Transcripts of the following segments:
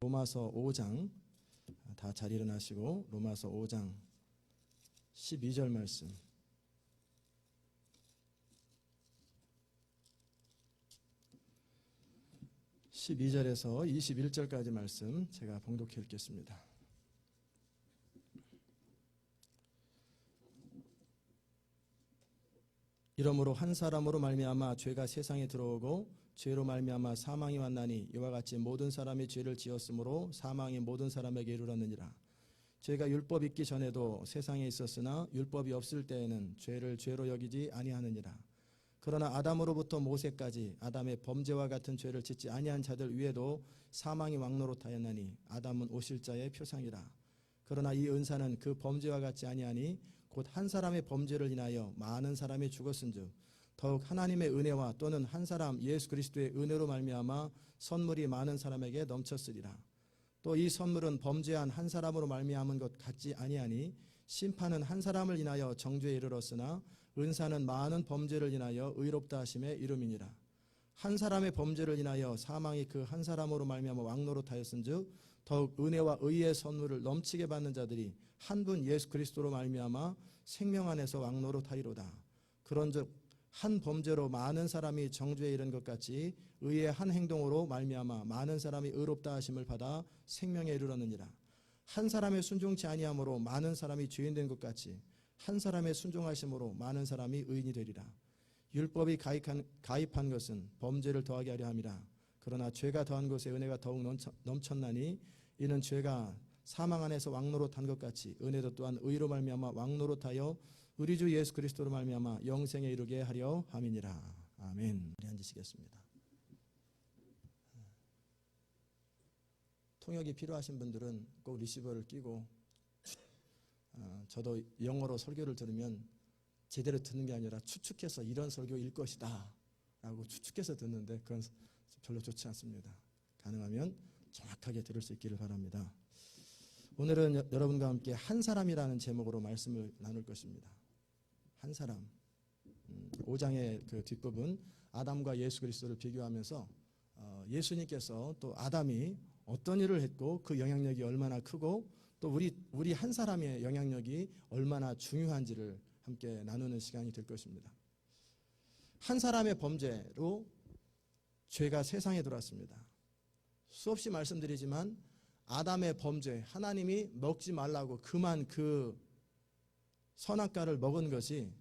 로마서 5장 다 잘 일어나시고 로마서 5장 12절 말씀. (12절에서) (21절까지) 말씀 제가 봉독해 읽겠습니다. 이러므로 한 사람으로 말미암아 죄가 세상에 들어오고 죄로 말미암아 사망이 왔나니 이와 같이 모든 사람이 죄를 지었으므로 사망이 모든 사람에게 이르렀느니라. 죄가 율법 있기 전에도 세상에 있었으나 율법이 없을 때에는 죄를 죄로 여기지 아니하느니라. 그러나 아담으로부터 모세까지 아담의 범죄와 같은 죄를 짓지 아니한 자들 위에도 사망이 왕노릇하였나니 아담은 오실 자의 표상이라. 그러나 이 은사는 그 범죄와 같지 아니하니 곧 한 사람의 범죄를 인하여 많은 사람이 죽었은즉 더욱 하나님의 은혜와 또는 한 사람 예수 그리스도의 은혜로 말미암아 선물이 많은 사람에게 넘쳤으리라. 또 이 선물은 범죄한 한 사람으로 말미암은 것 같지 아니하니 심판은 한 사람을 인하여 정죄에 이르렀으나 은사는 많은 범죄를 인하여 의롭다 하심에 이름이니라. 한 사람의 범죄를 인하여 사망이 그 한 사람으로 말미암아 왕노릇하였은즉 더욱 은혜와 의의 선물을 넘치게 받는 자들이 한 분 예수 그리스도로 말미암아 생명 안에서 왕노릇하리로다. 그런즉 한 범죄로 많은 사람이 정죄에 이른 것 같이 의의 한 행동으로 말미암아 많은 사람이 의롭다 하심을 받아 생명에 이르렀느니라. 한 사람의 순종치 아니함으로 많은 사람이 죄인 된 것 같이 한 사람의 순종하심으로 많은 사람이 의인이 되리라. 율법이 가입한 것은 범죄를 더하게 하려 함이라. 그러나 죄가 더한 것에 은혜가 더욱 넘쳤나니 이는 죄가 사망 안에서 왕노릇한 것 같이 은혜도 또한 의로 말미암아 왕노릇하여 우리 주 예수 그리스도로 말미암아 영생에 이르게 하려 함이니라. 아멘. 우리 앉으시겠습니다. 통역이 필요하신 분들은 꼭 리시버를 끼고, 저도 영어로 설교를 들으면 제대로 듣는 게 아니라 추측해서 이런 설교일 것이다 라고 추측해서 듣는데 그건 별로 좋지 않습니다. 가능하면 정확하게 들을 수 있기를 바랍니다. 오늘은 여러분과 함께 한 사람이라는 제목으로 말씀을 나눌 것입니다. 한 사람. 5장의 그 뒷부분 아담과 예수 그리스도를 비교하면서 예수님께서 또 아담이 어떤 일을 했고 그 영향력이 얼마나 크고 또 우리 한 사람의 영향력이 얼마나 중요한지를 함께 나누는 시간이 될 것입니다. 한 사람의 범죄로 죄가 세상에 들어왔습니다. 수없이 말씀드리지만 아담의 범죄, 하나님이 먹지 말라고 그만 그 선악과를 먹은 것이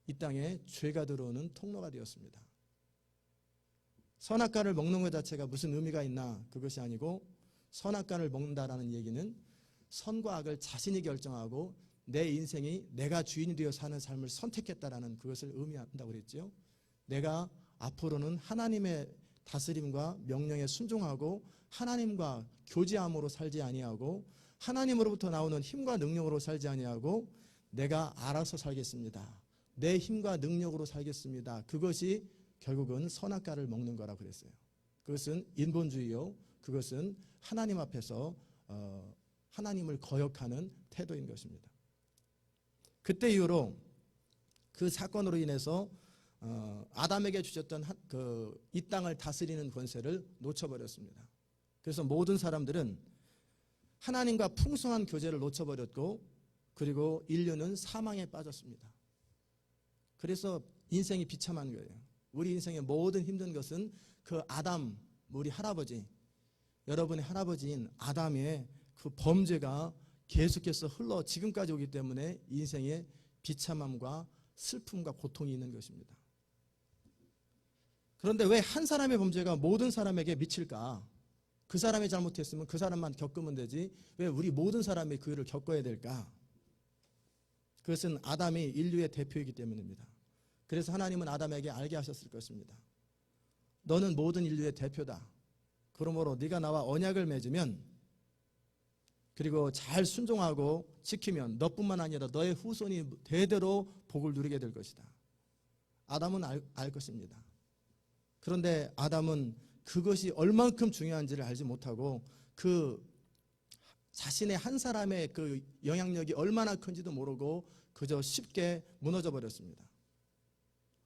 이 땅에 죄가 들어오는 통로가 되었습니다. 선악과를 먹는 것 자체가 무슨 의미가 있나? 그것이 아니고 선악과를 먹는다라는 얘기는 선과 악을 자신이 결정하고 내 인생이 내가 주인이 되어 사는 삶을 선택했다라는 그것을 의미한다고 그랬죠. 내가 앞으로는 하나님의 다스림과 명령에 순종하고 하나님과 교제함으로 살지 아니하고 하나님으로부터 나오는 힘과 능력으로 살지 아니하고 내가 알아서 살겠습니다. 내 힘과 능력으로 살겠습니다. 그것이 결국은 선악과를 먹는 거라고 그랬어요. 그것은 인본주의요. 그것은 하나님 앞에서 하나님을 거역하는 태도인 것입니다. 그때 이후로 그 사건으로 인해서 아담에게 주셨던 이 땅을 다스리는 권세를 놓쳐버렸습니다. 그래서 모든 사람들은 하나님과 풍성한 교제를 놓쳐버렸고 그리고 인류는 사망에 빠졌습니다. 그래서 인생이 비참한 거예요. 우리 인생의 모든 힘든 것은 그 아담, 우리 할아버지, 여러분의 할아버지인 아담의 그 범죄가 계속해서 흘러 지금까지 오기 때문에 인생의 비참함과 슬픔과 고통이 있는 것입니다. 그런데 왜 한 사람의 범죄가 모든 사람에게 미칠까? 그 사람이 잘못했으면 그 사람만 겪으면 되지 왜 우리 모든 사람이 그 일을 겪어야 될까? 그것은 아담이 인류의 대표이기 때문입니다. 그래서 하나님은 아담에게 알게 하셨을 것입니다. 너는 모든 인류의 대표다. 그러므로 네가 나와 언약을 맺으면 그리고 잘 순종하고 지키면 너뿐만 아니라 너의 후손이 대대로 복을 누리게 될 것이다. 아담은 알 것입니다. 그런데 아담은 그것이 얼만큼 중요한지를 알지 못하고 그 자신의 한 사람의 그 영향력이 얼마나 큰지도 모르고 그저 쉽게 무너져 버렸습니다.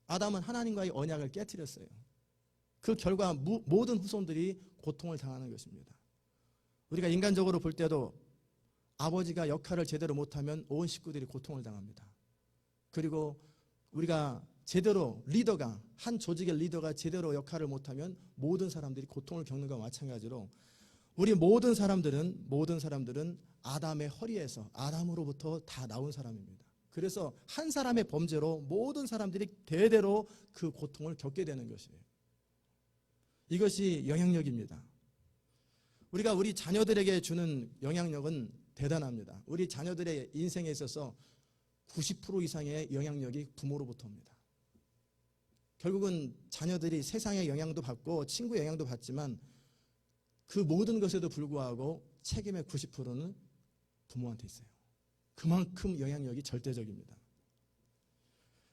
아담은 하나님과의 언약을 깨트렸어요. 그 결과 모든 후손들이 고통을 당하는 것입니다. 우리가 인간적으로 볼 때도 아버지가 역할을 제대로 못하면 온 식구들이 고통을 당합니다. 그리고 우리가 제대로 리더가, 한 조직의 리더가 제대로 역할을 못하면 모든 사람들이 고통을 겪는 것과 마찬가지로 우리 모든 사람들은 아담의 허리에서, 아담으로부터 다 나온 사람입니다. 그래서 한 사람의 범죄로 모든 사람들이 대대로 그 고통을 겪게 되는 것이에요. 이것이 영향력입니다. 우리가 우리 자녀들에게 주는 영향력은 대단합니다. 우리 자녀들의 인생에 있어서 90% 이상의 영향력이 부모로부터 옵니다. 결국은 자녀들이 세상의 영향도 받고 친구의 영향도 받지만 그 모든 것에도 불구하고 책임의 90%는 부모한테 있어요. 그만큼 영향력이 절대적입니다.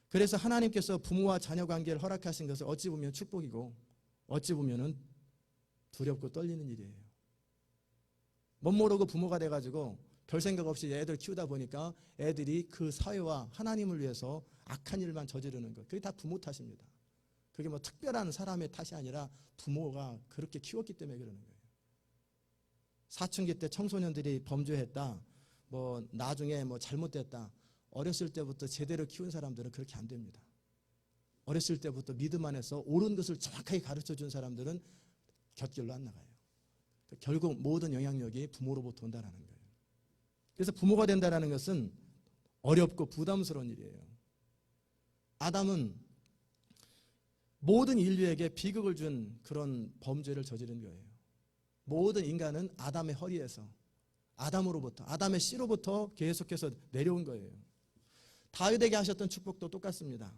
그래서 하나님께서 부모와 자녀 관계를 허락하신 것을 어찌 보면 축복이고 어찌 보면 두렵고 떨리는 일이에요. 멋모르고 부모가 돼가지고 별 생각 없이 애들 키우다 보니까 애들이 그 사회와 하나님을 위해서 악한 일만 저지르는 것, 그게 다 부모 탓입니다. 그게 뭐 특별한 사람의 탓이 아니라 부모가 그렇게 키웠기 때문에 그러는 거예요. 사춘기 때 청소년들이 범죄했다, 뭐 나중에 뭐 잘못됐다, 어렸을 때부터 제대로 키운 사람들은 그렇게 안 됩니다. 어렸을 때부터 믿음 안에서 옳은 것을 정확하게 가르쳐준 사람들은 곁길로 안 나가요. 결국 모든 영향력이 부모로부터 온다는 거예요. 그래서 부모가 된다는 것은 어렵고 부담스러운 일이에요. 아담은 모든 인류에게 비극을 준 그런 범죄를 저지른 거예요. 모든 인간은 아담의 허리에서, 아담으로부터, 아담의 씨로부터 계속해서 내려온 거예요. 다윗에게 하셨던 축복도 똑같습니다.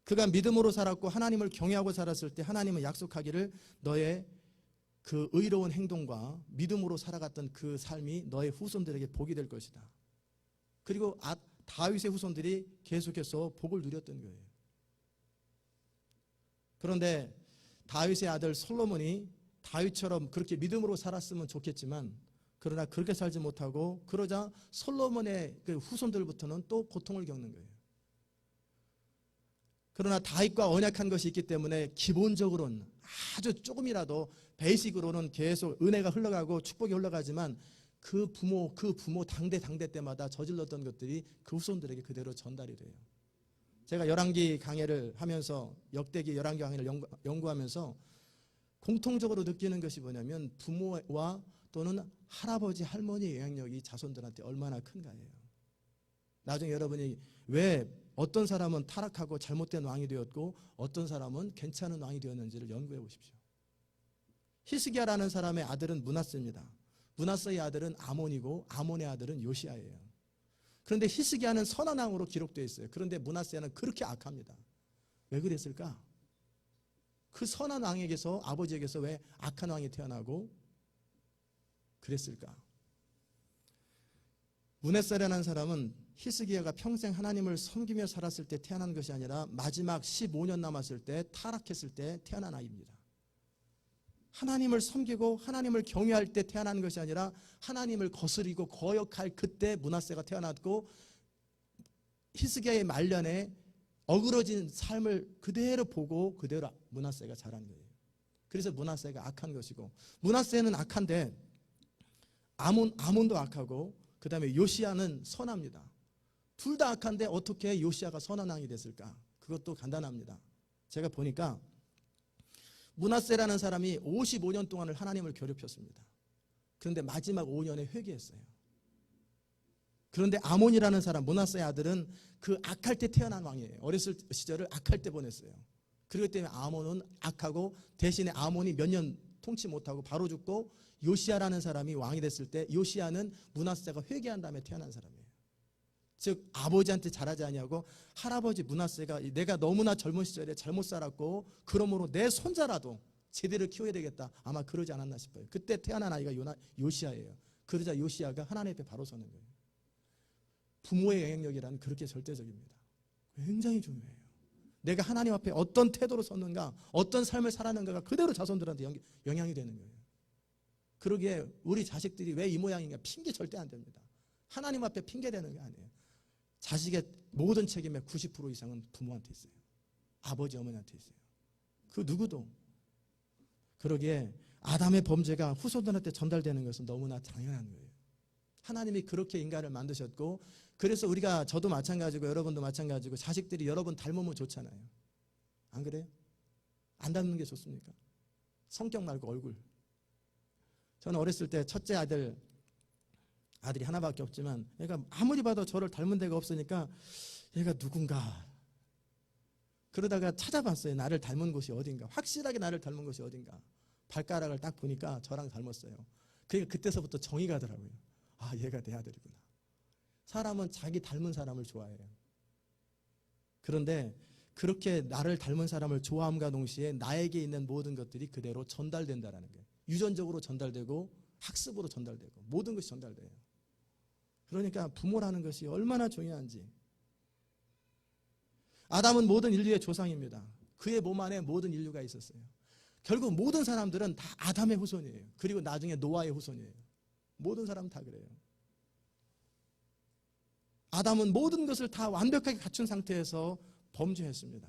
그가 믿음으로 살았고 하나님을 경외하고 살았을 때 하나님은 약속하기를 너의 그 의로운 행동과 믿음으로 살아갔던 그 삶이 너의 후손들에게 복이 될 것이다. 그리고 다윗의 후손들이 계속해서 복을 누렸던 거예요. 그런데 다윗의 아들 솔로몬이 다윗처럼 그렇게 믿음으로 살았으면 좋겠지만 그러나 그렇게 살지 못하고 그러자 솔로몬의 그 후손들부터는 또 고통을 겪는 거예요. 그러나 다윗과 언약한 것이 있기 때문에 기본적으로는 아주 조금이라도 베이식으로는 계속 은혜가 흘러가고 축복이 흘러가지만 그 부모 당대 때마다 저질렀던 것들이 그 후손들에게 그대로 전달이 돼요. 제가 열왕기 강해를 하면서 역대기 열왕기 강해를 연구하면서 공통적으로 느끼는 것이 뭐냐면 부모와 또는 할아버지 할머니의 영향력이 자손들한테 얼마나 큰가예요. 나중에 여러분이 왜 어떤 사람은 타락하고 잘못된 왕이 되었고 어떤 사람은 괜찮은 왕이 되었는지를 연구해 보십시오. 히스기야라는 사람의 아들은 므낫세입니다. 므낫세의 아들은 아몬이고 아몬의 아들은 요시야예요. 그런데 히스기야는 선한 왕으로 기록되어 있어요. 그런데 므낫세는 그렇게 악합니다. 왜 그랬을까? 그 선한 왕에게서, 아버지에게서 왜 악한 왕이 태어나고 그랬을까? 므낫세라는 사람은 히스기야가 평생 하나님을 섬기며 살았을 때 태어난 것이 아니라 마지막 15년 남았을 때 타락했을 때 태어난 아이입니다. 하나님을 섬기고 하나님을 경외할 때 태어난 것이 아니라 하나님을 거스리고 거역할 그때 므낫세가 태어났고 히스기야의 말년에 어그러진 삶을 그대로 보고 그대로 므낫세가 자란 거예요. 그래서 므낫세가 악한 것이고 므낫세는 악한데 아몬도 악하고 그 다음에 요시야는 선합니다. 둘 다 악한데 어떻게 요시야가 선한 왕이 됐을까? 그것도 간단합니다. 제가 보니까 므낫세라는 사람이 55년 동안을 하나님을 괴롭혔습니다. 그런데 마지막 5년에 회개했어요. 그런데 아몬이라는 사람, 므낫세의 아들은 그 악할 때 태어난 왕이에요. 어렸을 시절을 악할 때 보냈어요. 그렇기 때문에 아몬은 악하고 대신에 아몬이 몇 년 통치 못하고 바로 죽고 요시야라는 사람이 왕이 됐을 때 요시야는 므낫세가 회개한 다음에 태어난 사람이에요. 즉 아버지한테 잘하지 아니하고 할아버지 므낫세가 내가 너무나 젊은 시절에 잘못 살았고 그러므로 내 손자라도 제대로 키워야 되겠다. 아마 그러지 않았나 싶어요. 그때 태어난 아이가 요시야예요. 그러자 요시야가 하나님 앞에 바로 서는 거예요. 부모의 영향력이란 그렇게 절대적입니다. 굉장히 중요해요. 내가 하나님 앞에 어떤 태도로 섰는가, 어떤 삶을 살았는가가 그대로 자손들한테 영향이 되는 거예요. 그러기에 우리 자식들이 왜 이 모양인가 핑계 절대 안 됩니다. 하나님 앞에 핑계대는 게 아니에요. 자식의 모든 책임의 90% 이상은 부모한테 있어요. 아버지 어머니한테 있어요. 그 누구도. 그러기에 아담의 범죄가 후손들한테 전달되는 것은 너무나 당연한 거예요. 하나님이 그렇게 인간을 만드셨고, 그래서 우리가, 저도 마찬가지고 여러분도 마찬가지고, 자식들이 여러분 닮으면 좋잖아요. 안 그래요? 안 닮는 게 좋습니까? 성격 말고 얼굴. 저는 어렸을 때 첫째 아들이 하나밖에 없지만 얘가 아무리 봐도 저를 닮은 데가 없으니까 얘가 누군가 그러다가 찾아봤어요. 나를 닮은 곳이 어딘가. 확실하게 나를 닮은 곳이 어딘가. 발가락을 딱 보니까 저랑 닮았어요. 그러니까 그때서부터 정이 가더라고요. 아, 얘가 내 아들이구나. 사람은 자기 닮은 사람을 좋아해요. 그런데 그렇게 나를 닮은 사람을 좋아함과 동시에 나에게 있는 모든 것들이 그대로 전달된다라는 거예요. 유전적으로 전달되고 학습으로 전달되고 모든 것이 전달돼요. 그러니까 부모라는 것이 얼마나 중요한지. 아담은 모든 인류의 조상입니다. 그의 몸 안에 모든 인류가 있었어요. 결국 모든 사람들은 다 아담의 후손이에요. 그리고 나중에 노아의 후손이에요. 모든 사람 다 그래요. 아담은 모든 것을 다 완벽하게 갖춘 상태에서 범죄했습니다.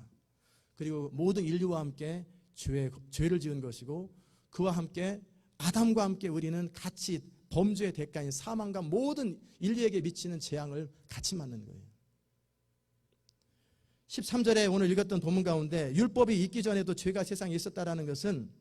그리고 모든 인류와 함께 죄를 지은 것이고, 그와 함께 아담과 함께 우리는 같이 범죄의 대가인 사망과 모든 인류에게 미치는 재앙을 같이 맞는 거예요. 13절에 오늘 읽었던 본문 가운데 율법이 있기 전에도 죄가 세상에 있었다라는 것은,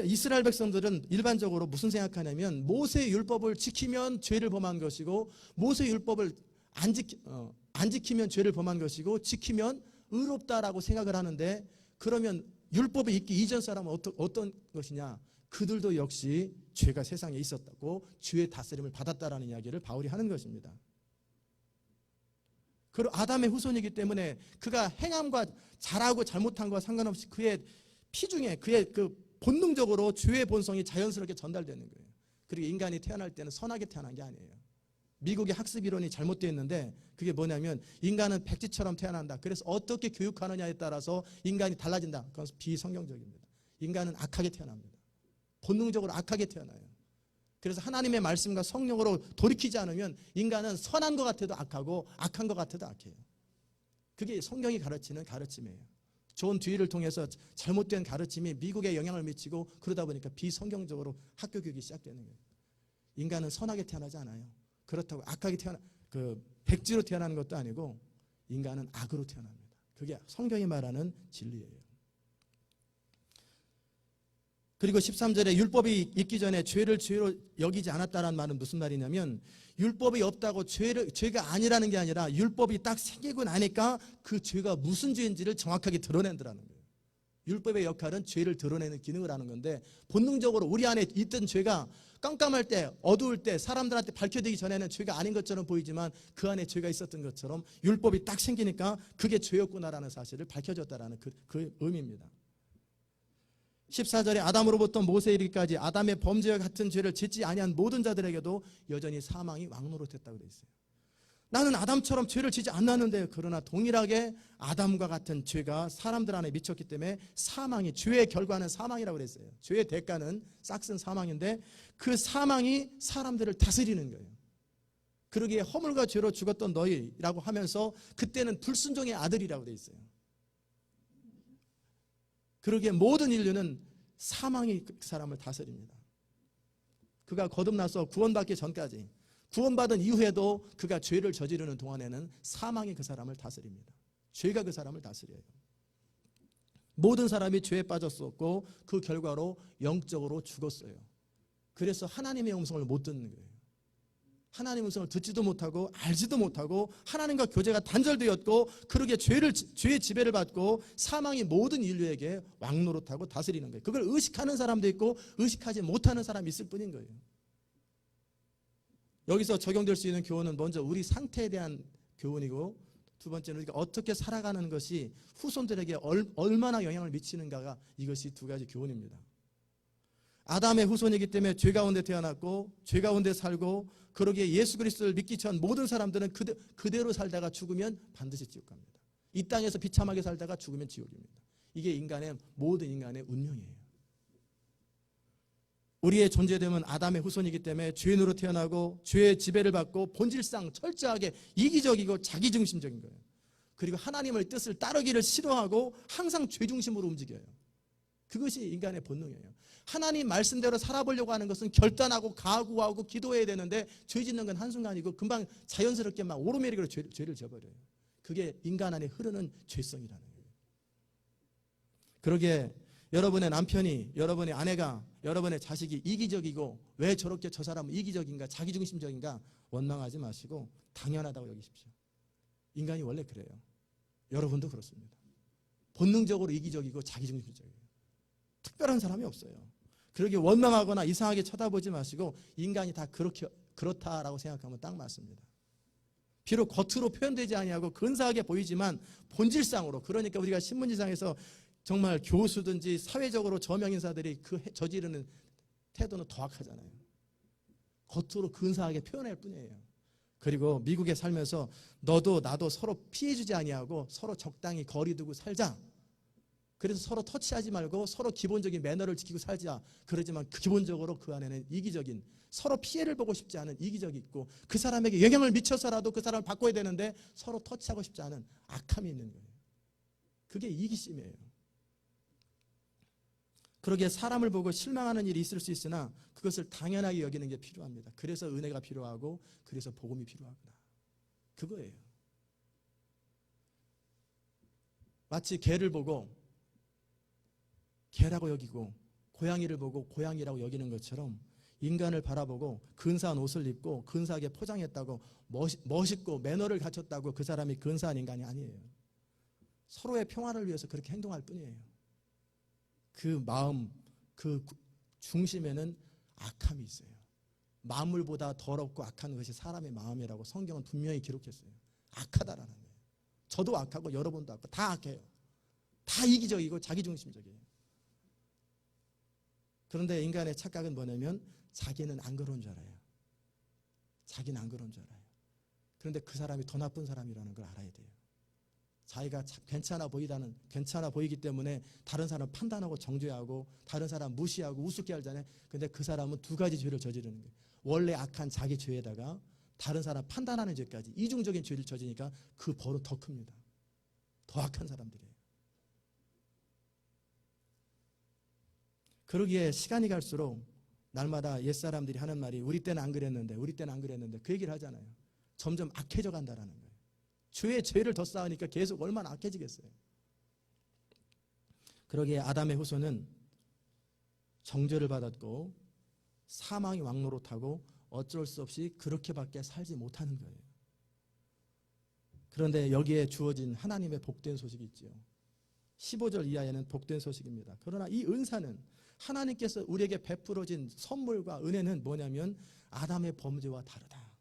이스라엘 백성들은 일반적으로 무슨 생각하냐면 모세의 율법을 지키면 죄를 범한 것이고, 모세의 율법을 안 지키면 죄를 범한 것이고, 지키면 의롭다라고 생각을 하는데, 그러면 율법이 있기 이전 사람은 어떤 것이냐? 그들도 역시 죄가 세상에 있었다고, 죄의 다스림을 받았다라는 이야기를 바울이 하는 것입니다. 그리고 아담의 후손이기 때문에 그가 행함과 잘하고 잘못한 것과 상관없이 그의 피 중에 그의 본능적으로 죄의 본성이 자연스럽게 전달되는 거예요. 그리고 인간이 태어날 때는 선하게 태어난 게 아니에요. 미국의 학습 이론이 잘못되어 있는데, 그게 뭐냐면 인간은 백지처럼 태어난다. 그래서 어떻게 교육하느냐에 따라서 인간이 달라진다. 그건 비성경적입니다. 인간은 악하게 태어납니다. 본능적으로 악하게 태어나요. 그래서 하나님의 말씀과 성령으로 돌이키지 않으면 인간은 선한 것 같아도 악하고 악한 것 같아도 악해요. 그게 성경이 가르치는 가르침이에요. 존 듀이를 통해서 잘못된 가르침이 미국에 영향을 미치고, 그러다 보니까 비성경적으로 학교 교육이 시작되는 거예요. 인간은 선하게 태어나지 않아요. 그렇다고 악하게 백지로 태어나는 것도 아니고 인간은 악으로 태어납니다. 그게 성경이 말하는 진리예요. 그리고 13절에 율법이 있기 전에 죄를 죄로 여기지 않았다는 말은 무슨 말이냐면, 율법이 없다고 죄가 아니라는 게 아니라 율법이 딱 생기고 나니까 그 죄가 무슨 죄인지를 정확하게 드러낸다는 거예요. 율법의 역할은 죄를 드러내는 기능을 하는 건데, 본능적으로 우리 안에 있던 죄가 깜깜할 때, 어두울 때 사람들한테 밝혀지기 전에는 죄가 아닌 것처럼 보이지만 그 안에 죄가 있었던 것처럼 율법이 딱 생기니까 그게 죄였구나라는 사실을 밝혀졌다라는 그 의미입니다. 14절에 아담으로부터 모세에 이르기까지 아담의 범죄와 같은 죄를 짓지 아니한 모든 자들에게도 여전히 사망이 왕노릇했다고 되어 있어요. 나는 아담처럼 죄를 지지 않았는데, 그러나 동일하게 아담과 같은 죄가 사람들 안에 미쳤기 때문에 사망이, 죄의 결과는 사망이라고 그랬어요. 죄의 대가는 싹슨 사망인데, 그 사망이 사람들을 다스리는 거예요. 그러기에 허물과 죄로 죽었던 너희라고 하면서 그때는 불순종의 아들이라고 되어 있어요. 그러기에 모든 인류는 사망이 그 사람을 다스립니다. 그가 거듭나서 구원받기 전까지, 구원받은 이후에도 그가 죄를 저지르는 동안에는 사망이 그 사람을 다스립니다. 죄가 그 사람을 다스려요. 모든 사람이 죄에 빠졌었고 그 결과로 영적으로 죽었어요. 그래서 하나님의 음성을 못 듣는 거예요. 하나님의 음성을 듣지도 못하고 알지도 못하고 하나님과 교제가 단절되었고, 그러기에 죄의 지배를 받고 사망이 모든 인류에게 왕노릇하고 다스리는 거예요. 그걸 의식하는 사람도 있고 의식하지 못하는 사람이 있을 뿐인 거예요. 여기서 적용될 수 있는 교훈은 먼저 우리 상태에 대한 교훈이고, 두 번째는 우리가 어떻게 살아가는 것이 후손들에게 얼마나 영향을 미치는가가, 이것이 두 가지 교훈입니다. 아담의 후손이기 때문에 죄 가운데 태어났고 죄 가운데 살고, 그러기에 예수 그리스도를 믿기 전 모든 사람들은 그대로 살다가 죽으면 반드시 지옥 갑니다. 이 땅에서 비참하게 살다가 죽으면 지옥입니다. 이게 모든 인간의 운명이에요. 우리의 존재됨은 아담의 후손이기 때문에 죄인으로 태어나고 죄의 지배를 받고 본질상 철저하게 이기적이고 자기중심적인 거예요. 그리고 하나님의 뜻을 따르기를 싫어하고 항상 죄중심으로 움직여요. 그것이 인간의 본능이에요. 하나님 말씀대로 살아보려고 하는 것은 결단하고 각오하고 기도해야 되는데 죄 짓는 건 한순간이고 금방 자연스럽게 막 오르메리로 죄를 져버려요. 그게 인간 안에 흐르는 죄성이라는 거예요. 그러기에 여러분의 남편이, 여러분의 아내가, 여러분의 자식이 이기적이고 왜 저렇게 저 사람은 이기적인가, 자기중심적인가 원망하지 마시고 당연하다고 여기십시오. 인간이 원래 그래요. 여러분도 그렇습니다. 본능적으로 이기적이고 자기중심적이에요. 특별한 사람이 없어요. 그러기에 원망하거나 이상하게 쳐다보지 마시고 인간이 다 그렇다라고 생각하면 딱 맞습니다. 비록 겉으로 표현되지 아니하고 근사하게 보이지만 본질상으로, 그러니까 우리가 신문지상에서 정말 교수든지 사회적으로 저명인사들이 저지르는 태도는 더 악하잖아요. 겉으로 근사하게 표현할 뿐이에요. 그리고 미국에 살면서 너도 나도 서로 피해주지 아니하고 서로 적당히 거리 두고 살자. 그래서 서로 터치하지 말고 서로 기본적인 매너를 지키고 살자. 그러지만 기본적으로 그 안에는 이기적인, 서로 피해를 보고 싶지 않은 이기적이 있고 그 사람에게 영향을 미쳐서라도 그 사람을 바꿔야 되는데 서로 터치하고 싶지 않은 악함이 있는 거예요. 그게 이기심이에요. 그러기에 사람을 보고 실망하는 일이 있을 수 있으나 그것을 당연하게 여기는 게 필요합니다. 그래서 은혜가 필요하고 그래서 복음이 필요하구나. 그거예요. 마치 개를 보고 개라고 여기고 고양이를 보고 고양이라고 여기는 것처럼 인간을 바라보고 근사한 옷을 입고 근사하게 포장했다고 멋있고 매너를 갖췄다고 그 사람이 근사한 인간이 아니에요. 서로의 평화를 위해서 그렇게 행동할 뿐이에요. 그 마음, 그 중심에는 악함이 있어요. 만물보다 더럽고 악한 것이 사람의 마음이라고 성경은 분명히 기록했어요. 악하다라는 거예요. 저도 악하고 여러분도 악하고 다 악해요. 다 이기적이고 자기중심적이에요. 그런데 인간의 착각은 뭐냐면 자기는 안 그런 줄 알아요. 자기는 안 그런 줄 알아요. 그런데 그 사람이 더 나쁜 사람이라는 걸 알아야 돼요. 자기가 괜찮아 보이기 때문에 다른 사람 판단하고 정죄하고 다른 사람 무시하고 우습게 하잖아요. 근데 그 사람은 두 가지 죄를 저지르는 거예요. 원래 악한 자기 죄에다가 다른 사람 판단하는 죄까지 이중적인 죄를 저지니까 그 벌은 더 큽니다. 더 악한 사람들이에요. 그러기에 시간이 갈수록 날마다 옛사람들이 하는 말이 우리 때는 안 그랬는데 그 얘기를 하잖아요. 점점 악해져 간다라는 거예요. 죄를 더 쌓으니까 계속 얼마나 악해지겠어요. 그러기에 아담의 후손은 정죄를 받았고 사망이 왕노릇하고 어쩔 수 없이 그렇게밖에 살지 못하는 거예요. 그런데 여기에 주어진 하나님의 복된 소식이 있죠. 15절 이하에는 복된 소식입니다. 그러나 이 은사는 하나님께서 우리에게 베풀어진 선물과 은혜는 뭐냐면 아담의 범죄와 다르다.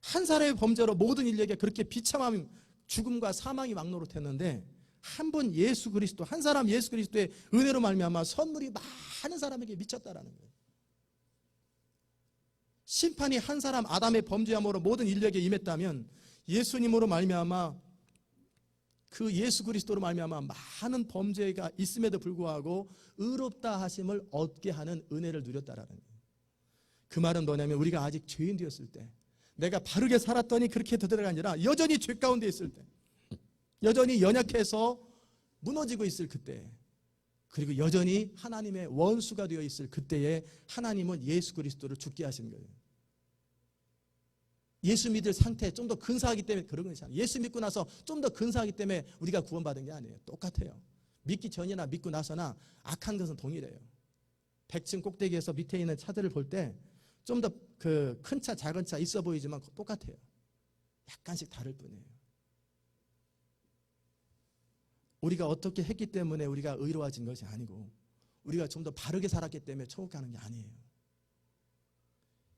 한 사람의 범죄로 모든 인류에게 그렇게 비참함, 죽음과 사망이 막노릇했는데 한 분 예수 그리스도, 한 사람 예수 그리스도의 은혜로 말미암아 선물이 많은 사람에게 미쳤다라는 거예요. 심판이 한 사람 아담의 범죄함으로 모든 인류에게 임했다면 예수님으로 말미암아 그 예수 그리스도로 말미암아 많은 범죄가 있음에도 불구하고 의롭다 하심을 얻게 하는 은혜를 누렸다라는 거예요. 그 말은 뭐냐면 우리가 아직 죄인 되었을 때, 내가 바르게 살았더니 그렇게 되더라가 아니라 여전히 죄 가운데 있을 때, 여전히 연약해서 무너지고 있을 그때, 그리고 여전히 하나님의 원수가 되어 있을 그때에 하나님은 예수 그리스도를 죽게 하신 거예요. 예수 믿을 상태 좀 더 근사하기 때문에 그런 것이 아니에요. 예수 믿고 나서 좀 더 근사하기 때문에 우리가 구원받은 게 아니에요. 똑같아요. 믿기 전이나 믿고 나서나 악한 것은 동일해요. 100층 꼭대기에서 밑에 있는 차들을 볼 때 좀 더 그 큰 차, 작은 차 있어 보이지만 똑같아요. 약간씩 다를 뿐이에요. 우리가 어떻게 했기 때문에 우리가 의로워진 것이 아니고 우리가 좀 더 바르게 살았기 때문에 천국 가는 게 아니에요.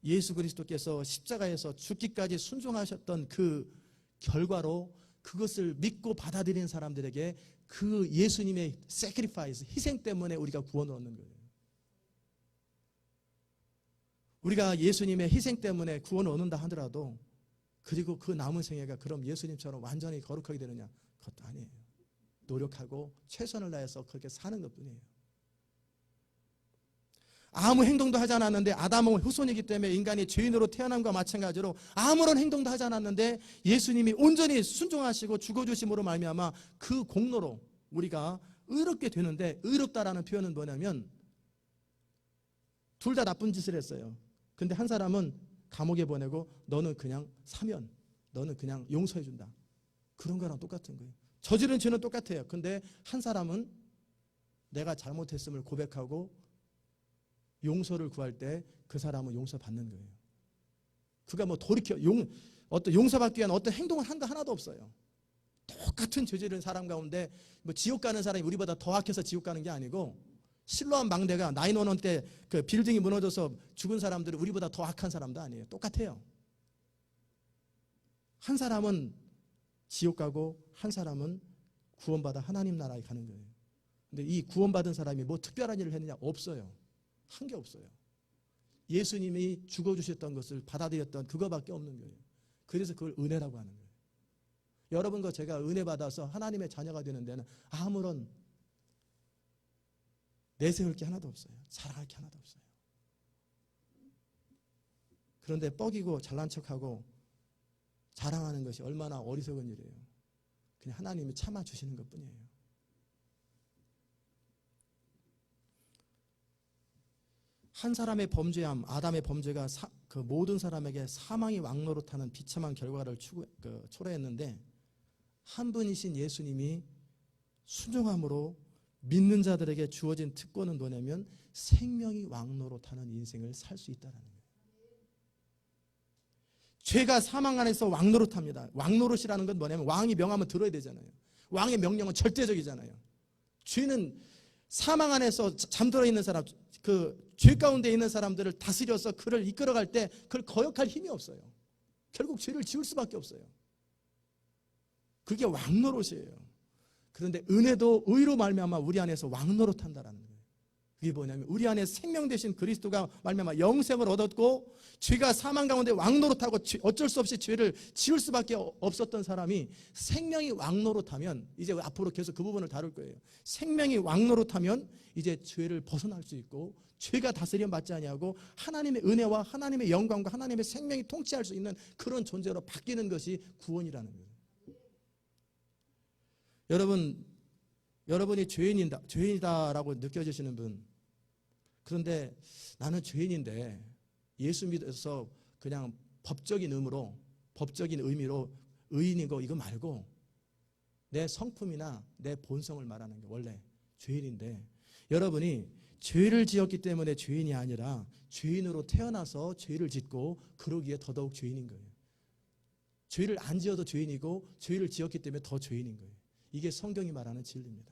예수 그리스도께서 십자가에서 죽기까지 순종하셨던 그 결과로 그것을 믿고 받아들이는 사람들에게 그 예수님의 sacrifice, 희생 때문에 우리가 구원을 얻는 거예요. 우리가 예수님의 희생 때문에 구원을 얻는다 하더라도 그리고 그 남은 생애가 그럼 예수님처럼 완전히 거룩하게 되느냐? 그것도 아니에요. 노력하고 최선을 다해서 그렇게 사는 것뿐이에요. 아무 행동도 하지 않았는데 아담은 후손이기 때문에 인간이 죄인으로 태어남과 마찬가지로 아무런 행동도 하지 않았는데 예수님이 온전히 순종하시고 죽어주심으로 말미암아 그 공로로 우리가 의롭게 되는데, 의롭다라는 표현은 뭐냐면 둘 다 나쁜 짓을 했어요. 근데 한 사람은 감옥에 보내고 너는 그냥 사면, 너는 그냥 용서해준다. 그런 거랑 똑같은 거예요. 저지른 죄는 똑같아요. 근데 한 사람은 내가 잘못했음을 고백하고 용서를 구할 때 그 사람은 용서받는 거예요. 그가 뭐 돌이켜 어떤 용서받기 위한 어떤 행동을 한 거 하나도 없어요. 똑같은 죄 지른 사람 가운데 뭐 지옥 가는 사람이 우리보다 더 악해서 지옥 가는 게 아니고, 실로암 망대가 911 때 그 빌딩이 무너져서 죽은 사람들이 우리보다 더 악한 사람도 아니에요. 똑같아요. 한 사람은 지옥 가고 한 사람은 구원받아 하나님 나라에 가는 거예요. 근데 이 구원받은 사람이 뭐 특별한 일을 했느냐? 없어요. 한 게 없어요. 예수님이 죽어주셨던 것을 받아들였던 그거밖에 없는 거예요. 그래서 그걸 은혜라고 하는 거예요. 여러분과 제가 은혜 받아서 하나님의 자녀가 되는 데는 아무런 내세울 게 하나도 없어요. 자랑할 게 하나도 없어요. 그런데 뻐기고 잘난 척하고 자랑하는 것이 얼마나 어리석은 일이에요. 그냥 하나님이 참아주시는 것뿐이에요. 한 사람의 범죄함, 아담의 범죄가 그 모든 사람에게 사망이 왕노릇하는 비참한 결과를 초래했는데, 한 분이신 예수님이 순종함으로 믿는 자들에게 주어진 특권은 뭐냐면 생명이 왕노릇하는 인생을 살 수 있다는 거예요. 죄가 사망 안에서 왕노릇합니다. 왕노릇이라는 건 뭐냐면 왕이 명하면 들어야 되잖아요. 왕의 명령은 절대적이잖아요. 죄는 사망 안에서 잠들어 있는 사람, 그 죄 가운데 있는 사람들을 다스려서 그를 이끌어갈 때 그걸 거역할 힘이 없어요. 결국 죄를 지을 수밖에 없어요. 그게 왕노릇이에요. 그런데 은혜도 의로 말미암아 우리 안에서 왕노릇한다라는 거예요. 그게 뭐냐면 우리 안에 생명 되신 그리스도가 말미암아 영생을 얻었고, 죄가 사망 가운데 왕노릇하고 어쩔 수 없이 죄를 지을 수밖에 없었던 사람이 생명이 왕노릇하면, 이제 앞으로 계속 그 부분을 다룰 거예요. 생명이 왕노릇하면 이제 죄를 벗어날 수 있고, 죄가 다스림 받지 아니하고 하나님의 은혜와 하나님의 영광과 하나님의 생명이 통치할 수 있는 그런 존재로 바뀌는 것이 구원이라는 거예요. 여러분이 죄인이다라고 느껴지시는 분, 그런데 나는 죄인인데 예수 믿어서 그냥 법적인 의미로 의인이고 이거 말고 내 성품이나 내 본성을 말하는 게 원래 죄인인데, 여러분이 죄를 지었기 때문에 죄인이 아니라 죄인으로 태어나서 죄를 짓고 그러기에 더더욱 죄인인 거예요. 죄를 안 지어도 죄인이고 죄를 지었기 때문에 더 죄인인 거예요. 이게 성경이 말하는 진리입니다.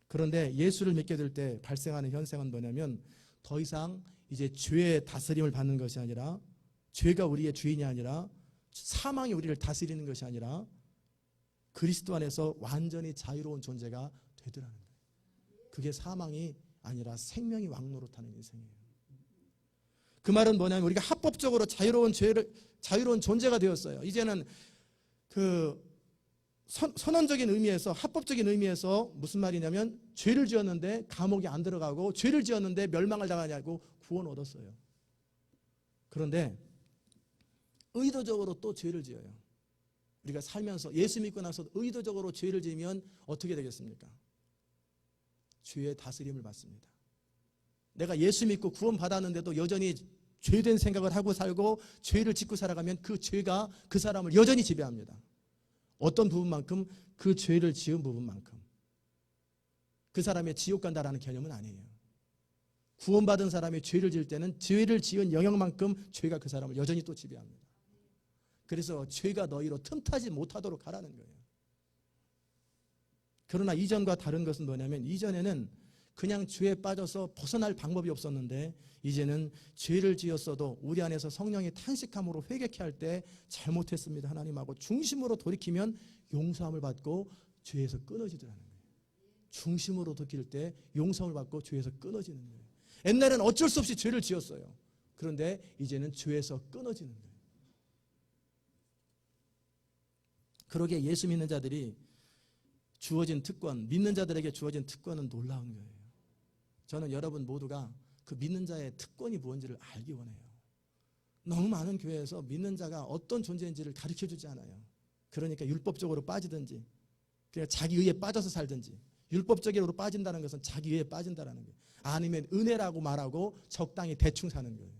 그런데 예수를 믿게 될 때 발생하는 현상은 뭐냐면, 더 이상 이제 죄의 다스림을 받는 것이 아니라, 죄가 우리의 주인이 아니라, 사망이 우리를 다스리는 것이 아니라 그리스도 안에서 완전히 자유로운 존재가 되더라는 거예요. 그게 사망이 아니라 생명이 왕노릇하는 인생이에요. 그 말은 뭐냐면 우리가 합법적으로 자유로운 존재가 되었어요. 이제는 그 선언적인 의미에서, 합법적인 의미에서 무슨 말이냐면, 죄를 지었는데 감옥에 안 들어가고 죄를 지었는데 멸망을 당하냐고 구원 얻었어요. 그런데 의도적으로 또 죄를 지어요. 우리가 살면서 예수 믿고 나서 의도적으로 죄를 지으면 어떻게 되겠습니까? 죄의 다스림을 받습니다. 내가 예수 믿고 구원 받았는데도 여전히 죄된 생각을 하고 살고 죄를 짓고 살아가면 그 죄가 그 사람을 여전히 지배합니다. 어떤 부분만큼? 그 죄를 지은 부분만큼. 그 사람의 지옥 간다라는 개념은 아니에요. 구원받은 사람이 죄를 지을 때는 죄를 지은 영역만큼 죄가 그 사람을 여전히 또 지배합니다. 그래서 죄가 너희로 틈타지 못하도록 하라는 거예요. 그러나 이전과 다른 것은 뭐냐면, 이전에는 그냥 죄에 빠져서 벗어날 방법이 없었는데, 이제는 죄를 지었어도 우리 안에서 성령이 탄식함으로 회개케 할 때 잘못했습니다 하나님하고 중심으로 돌이키면 용서함을 받고 죄에서 끊어지더라는 거예요. 중심으로 돌이킬 때 용서함을 받고 죄에서 끊어지는 거예요. 옛날에는 어쩔 수 없이 죄를 지었어요. 그런데 이제는 죄에서 끊어지는 거예요. 그러기에 예수 믿는 자들이 주어진 특권, 믿는 자들에게 주어진 특권은 놀라운 거예요. 저는 여러분 모두가 그 믿는 자의 특권이 무엇인지를 알기 원해요. 너무 많은 교회에서 믿는 자가 어떤 존재인지를 가르쳐주지 않아요. 그러니까 율법적으로 빠지든지, 그냥 자기 의에 빠져서 살든지, 율법적으로 빠진다는 것은 자기 위에 빠진다는 거예요. 아니면 은혜라고 말하고 적당히 대충 사는 거예요.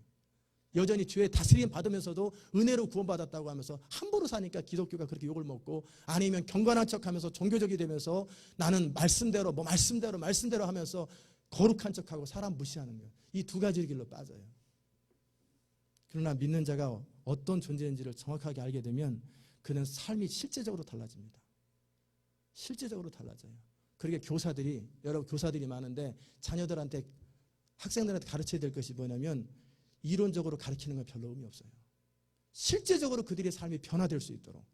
여전히 주의 다스림 받으면서도 은혜로 구원받았다고 하면서 함부로 사니까 기독교가 그렇게 욕을 먹고, 아니면 경건한 척하면서 종교적이 되면서 나는 말씀대로 말씀대로 하면서 거룩한 척하고 사람 무시하는 거예요. 이 두 가지 길로 빠져요. 그러나 믿는 자가 어떤 존재인지를 정확하게 알게 되면 그는 삶이 실제적으로 달라집니다. 실제적으로 달라져요. 그러게 여러 교사들이 많은데 자녀들한테, 학생들한테 가르쳐야 될 것이 뭐냐면 이론적으로 가르치는 건 별로 의미 없어요. 실제적으로 그들의 삶이 변화될 수 있도록.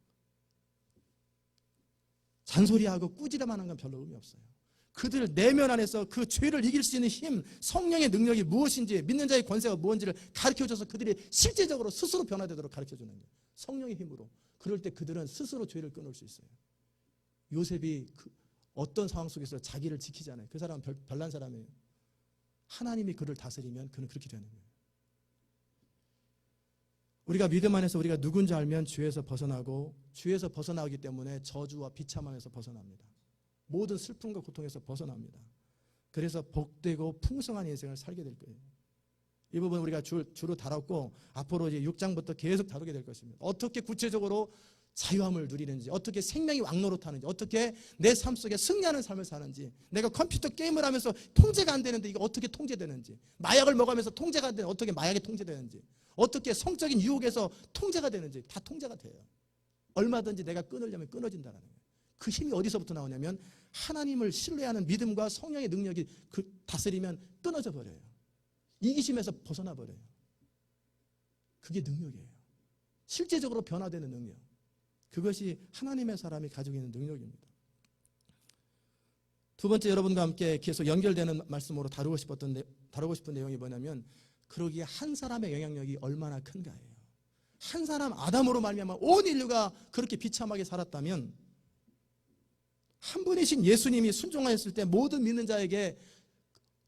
잔소리하고 꾸지람하는 건 별로 의미 없어요. 그들 내면 안에서 그 죄를 이길 수 있는 힘, 성령의 능력이 무엇인지, 믿는 자의 권세가 무엇인지를 가르쳐줘서 그들이 실제적으로 스스로 변화되도록 가르쳐주는 거예요. 성령의 힘으로. 그럴 때 그들은 스스로 죄를 끊을 수 있어요. 요셉이 어떤 상황 속에서 자기를 지키잖아요. 그 사람은 별난 사람이에요. 하나님이 그를 다스리면 그는 그렇게 되는 거예요. 우리가 믿음 안에서 우리가 누군지 알면 죄에서 벗어나고, 죄에서 벗어나기 때문에 저주와 비참함에서 벗어납니다. 모든 슬픔과 고통에서 벗어납니다. 그래서 복되고 풍성한 인생을 살게 될 거예요. 이 부분 우리가 주로 다뤘고, 앞으로 이제 6장부터 계속 다루게 될 것입니다. 어떻게 구체적으로 자유함을 누리는지, 어떻게 생명이 왕노릇하는지, 어떻게 내 삶 속에 승리하는 삶을 사는지, 내가 컴퓨터 게임을 하면서 통제가 안 되는데 이게 어떻게 통제되는지, 마약을 먹으면서 통제가 안 되는데 어떻게 마약이 통제되는지, 어떻게 성적인 유혹에서 통제가 되는지, 다 통제가 돼요. 얼마든지 내가 끊으려면 끊어진다는 거예요. 그 힘이 어디서부터 나오냐면 하나님을 신뢰하는 믿음과 성령의 능력이 다스리면 끊어져 버려요. 이기심에서 벗어나 버려요. 그게 능력이에요. 실제적으로 변화되는 능력. 그것이 하나님의 사람이 가지고 있는 능력입니다. 두 번째, 여러분과 함께 계속 연결되는 말씀으로 다루고 싶은 내용이 뭐냐면, 그러기에 한 사람의 영향력이 얼마나 큰가예요. 한 사람 아담으로 말미암아 온 인류가 그렇게 비참하게 살았다면, 한 분이신 예수님이 순종하였을 때 모든 믿는 자에게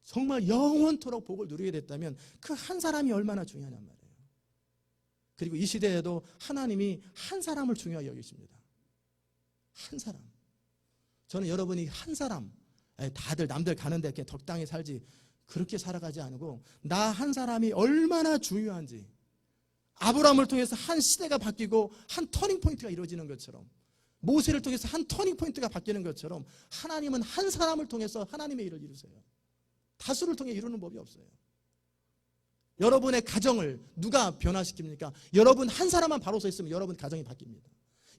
정말 영원토록 복을 누리게 됐다면 그 한 사람이 얼마나 중요하냔 말이에요. 그리고 이 시대에도 하나님이 한 사람을 중요하게 여기십니다. 한 사람. 저는 여러분이 한 사람, 다들 남들 가는데 이렇게 적당히 살지, 그렇게 살아가지 않고 나 한 사람이 얼마나 중요한지, 아브라함을 통해서 한 시대가 바뀌고 한 터닝 포인트가 이루어지는 것처럼, 모세를 통해서 한 터닝 포인트가 바뀌는 것처럼, 하나님은 한 사람을 통해서 하나님의 일을 이루세요. 다수를 통해 이루는 법이 없어요. 여러분의 가정을 누가 변화시킵니까? 여러분 한 사람만 바로 서 있으면 여러분 가정이 바뀝니다.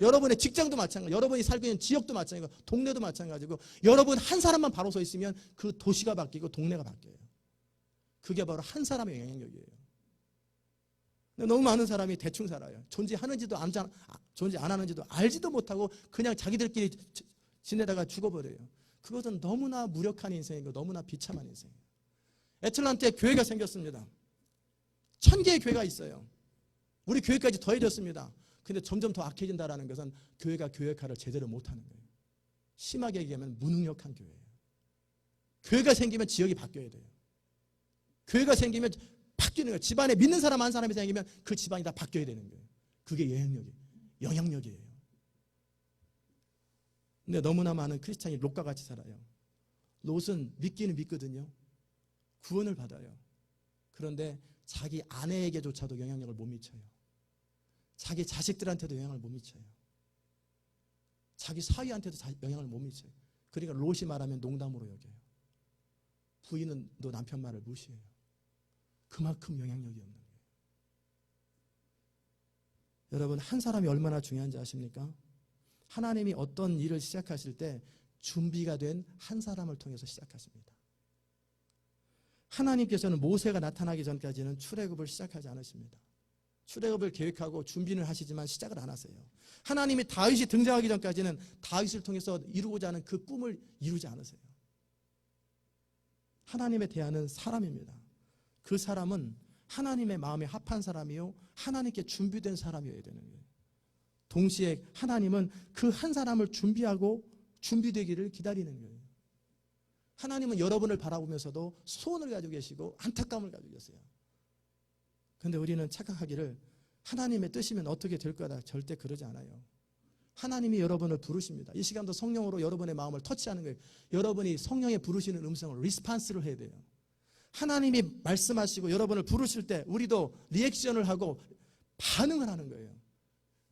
여러분의 직장도 마찬가지고, 여러분이 살고 있는 지역도 마찬가지고, 동네도 마찬가지고, 여러분 한 사람만 바로 서 있으면 그 도시가 바뀌고 동네가 바뀌어요. 그게 바로 한 사람의 영향력이에요. 근데 너무 많은 사람이 대충 살아요. 존재 안 하는지도 알지도 못하고 그냥 자기들끼리 지내다가 죽어버려요. 그것은 너무나 무력한 인생이고 너무나 비참한 인생이에요. 애틀란타에 교회가 생겼습니다. 1000개의 교회가 있어요. 우리 교회까지 더해졌습니다. 근데 점점 더 악해진다는 것은 교회가 교회 역할을 제대로 못하는 거예요. 심하게 얘기하면 무능력한 교회예요. 교회가 생기면 지역이 바뀌어야 돼요. 교회가 생기면 바뀌는 거예요. 집안에 믿는 사람 한 사람이 생기면 그 집안이 다 바뀌어야 되는 거예요. 그게 영향력이에요. 근데 너무나 많은 크리스찬이 롯과 같이 살아요. 롯은 믿기는 믿거든요. 구원을 받아요. 그런데 자기 아내에게조차도 영향력을 못 미쳐요. 자기 자식들한테도 영향을 못 미쳐요. 자기 사위한테도 영향을 못 미쳐요. 그러니까 롯이 말하면 농담으로 여겨요. 부인은 너 남편 말을 무시해요. 그만큼 영향력이 없는 거예요. 여러분, 한 사람이 얼마나 중요한지 아십니까? 하나님이 어떤 일을 시작하실 때 준비가 된 한 사람을 통해서 시작하십니다. 하나님께서는 모세가 나타나기 전까지는 출애굽을 시작하지 않으십니다. 출애굽을 계획하고 준비는 하시지만 시작을 안 하세요. 하나님이 다윗이 등장하기 전까지는 다윗을 통해서 이루고자 하는 그 꿈을 이루지 않으세요. 하나님에 대하는 사람입니다. 그 사람은 하나님의 마음에 합한 사람이요, 하나님께 준비된 사람이어야 되는 거예요. 동시에 하나님은 그 한 사람을 준비하고 준비되기를 기다리는 거예요. 하나님은 여러분을 바라보면서도 소원을 가지고 계시고 안타까움을 가지고 계세요. 그런데 우리는 착각하기를 하나님의 뜻이면 어떻게 될 거다, 절대 그러지 않아요. 하나님이 여러분을 부르십니다. 이 시간도 성령으로 여러분의 마음을 터치하는 거예요. 여러분이 성령의 부르시는 음성을 리스판스를 해야 돼요. 하나님이 말씀하시고 여러분을 부르실 때 우리도 리액션을 하고 반응을 하는 거예요.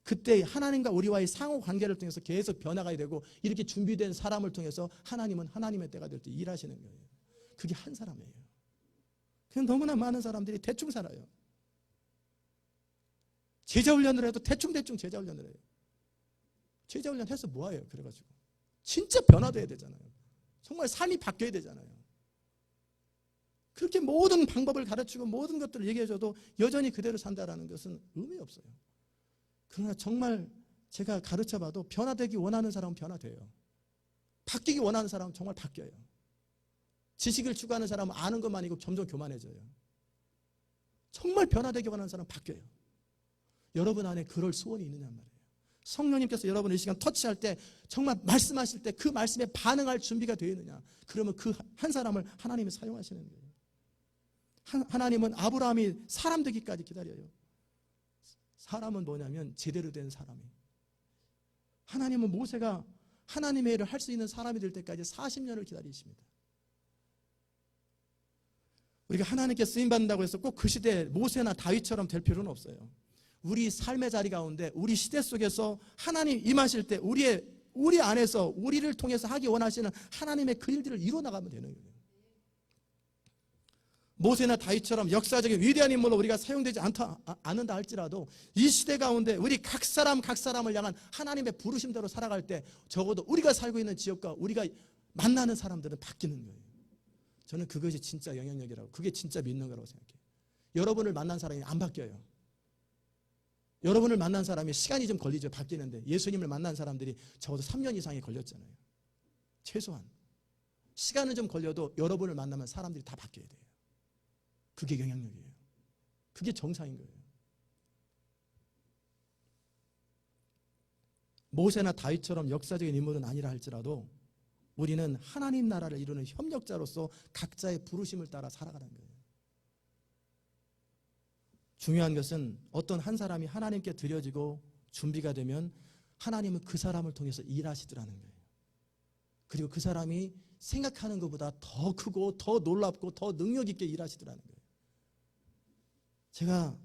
그때 하나님과 우리와의 상호 관계를 통해서 계속 변화가 되고 이렇게 준비된 사람을 통해서 하나님은 하나님의 때가 될 때 일하시는 거예요. 그게 한 사람이에요. 그냥 너무나 많은 사람들이 대충 살아요. 제자훈련을 해도 대충 제자훈련을 해요. 제자훈련 해서 뭐예요? 그래가지고 진짜 변화돼야 되잖아요. 정말 삶이 바뀌어야 되잖아요. 그렇게 모든 방법을 가르치고 모든 것들을 얘기해줘도 여전히 그대로 산다라는 것은 의미 없어요. 그러나 정말 제가 가르쳐봐도 변화되기 원하는 사람은 변화돼요. 바뀌기 원하는 사람은 정말 바뀌어요. 지식을 추구하는 사람은 아는 것만이고 점점 교만해져요. 정말 변화되기 원하는 사람은 바뀌어요. 여러분 안에 그럴 소원이 있느냐 말이에요. 성령님께서 여러분을 이 시간 터치할 때 정말 말씀하실 때 그 말씀에 반응할 준비가 되어 있느냐. 그러면 그 한 사람을 하나님이 사용하시는 거예요. 하나님은 아브라함이 사람 되기까지 기다려요. 사람은 뭐냐면 제대로 된 사람이. 하나님은 모세가 하나님의 일을 할 수 있는 사람이 될 때까지 40년을 기다리십니다. 우리가 하나님께 쓰임받는다고 해서 꼭 그 시대에 모세나 다윗처럼 될 필요는 없어요. 우리 삶의 자리 가운데 우리 시대 속에서 하나님 임하실 때 우리 안에서 우리를 통해서 하기 원하시는 하나님의 그 일들을 이루어나가면 되는 거예요. 모세나 다윗처럼 역사적인 위대한 인물로 우리가 사용되지 않는다 할지라도 이 시대 가운데 우리 각 사람을 향한 하나님의 부르심대로 살아갈 때 적어도 우리가 살고 있는 지역과 우리가 만나는 사람들은 바뀌는 거예요. 저는 그것이 진짜 영향력이라고, 그게 진짜 믿는 거라고 생각해요. 여러분을 만난 사람이 안 바뀌어요. 여러분을 만난 사람이 시간이 좀 걸리죠. 바뀌는데 예수님을 만난 사람들이 적어도 3년 이상이 걸렸잖아요. 최소한 시간은 좀 걸려도 여러분을 만나면 사람들이 다 바뀌어야 돼요. 그게 영향력이에요. 그게 정상인 거예요. 모세나 다윗처럼 역사적인 인물은 아니라 할지라도 우리는 하나님 나라를 이루는 협력자로서 각자의 부르심을 따라 살아가는 거예요. 중요한 것은 어떤 한 사람이 하나님께 드려지고 준비가 되면 하나님은 그 사람을 통해서 일하시더라는 거예요. 그리고 그 사람이 생각하는 것보다 더 크고 더 놀랍고 더 능력 있게 일하시더라는 거예요. 제가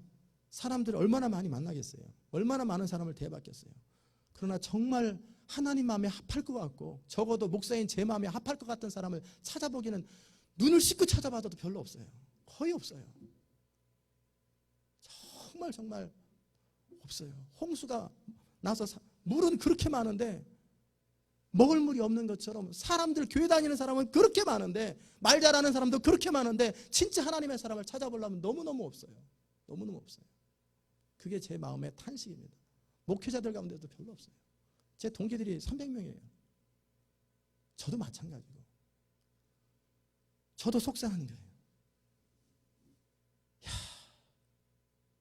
사람들을 얼마나 많이 만나겠어요. 얼마나 많은 사람을 대해봤겠어요. 그러나 정말 하나님 마음에 합할 것 같고 적어도 목사인 제 마음에 합할 것 같은 사람을 찾아보기는 눈을 씻고 찾아봐도 별로 없어요. 거의 없어요. 정말 없어요. 홍수가 나서 물은 그렇게 많은데 먹을 물이 없는 것처럼 사람들, 교회 다니는 사람은 그렇게 많은데 말 잘하는 사람도 그렇게 많은데 진짜 하나님의 사람을 찾아보려면 너무너무 없어요. 너무너무 없어요. 그게 제 마음의 탄식입니다. 목회자들 가운데도 별로 없어요. 제 동기들이 300명이에요. 저도 마찬가지고. 저도 속상한 거예요. 야,